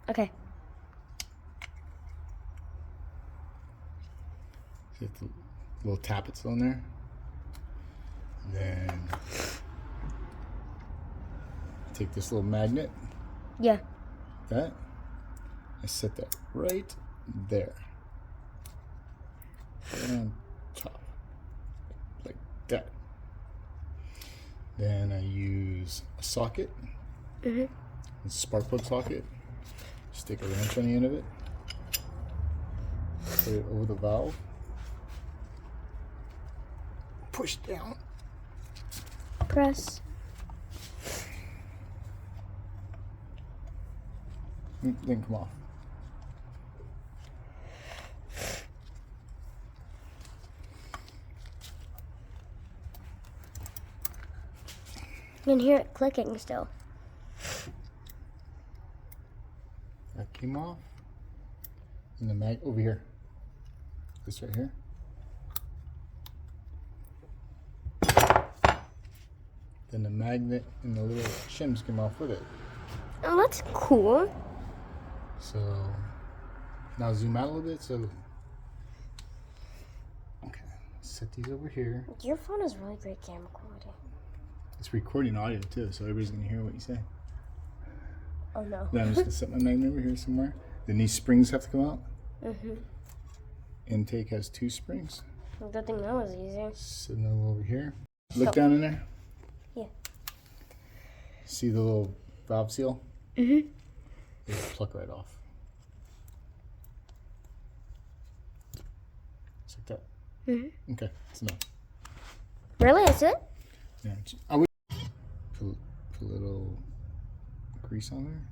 Okay. Hit the little tappet still in there. And then take this little magnet. Yeah. That. I set that right there. Right on top. Like that. Then I use a socket. A spark plug socket. Stick a wrench on the end of it. Put it over the valve. Push down. Press. Then come off. You can hear it clicking still. That came off. And the mag over here. This right here. Then the magnet and the little shims came off with it. Oh, that's cool. So now zoom out a little bit. So okay, set these over here. Your phone has really great camera quality. It's recording audio too, so everybody's gonna hear what you say. Oh no. Then I'm just gonna set my magnet over here somewhere. Then these springs have to come out. Intake has 2 springs. Good thing that was easy. Set them over here. Look down in there. Yeah. See the little valve seal? They pluck right off. Just like that. Okay, that's enough. Really? That's it? Yeah, I would put a little grease on there.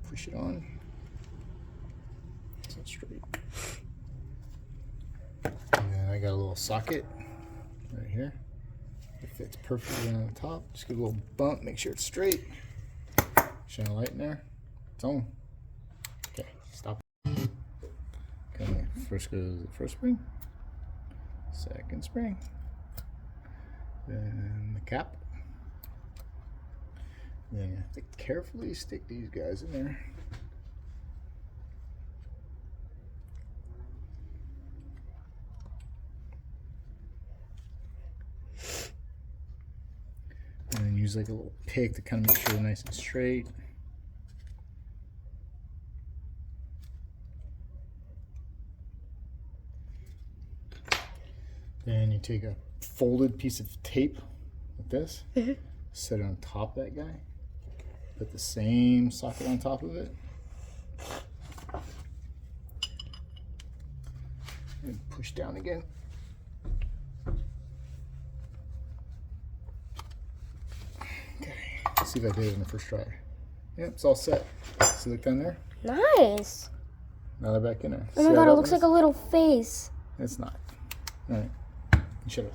Push it on. So it's straight. And then I got a little socket right here. It fits perfectly on the top. Just give it a little bump, make sure it's straight. Shine a light in there. It's on. Okay, stop. Okay, first goes the first spring. Second spring. Then the cap. Then you have to carefully stick these guys in there. And then use like a little pick to kind of make sure they're nice and straight. Then you take a folded piece of tape like this, set it on top of that guy, put the same socket on top of it, and push down again. Okay, let's see if I did it in the first try. Yep, it's all set. See, look down there? Nice. Now they're back in there. Oh my god, it looks like a little face. It's not. All right, shut up.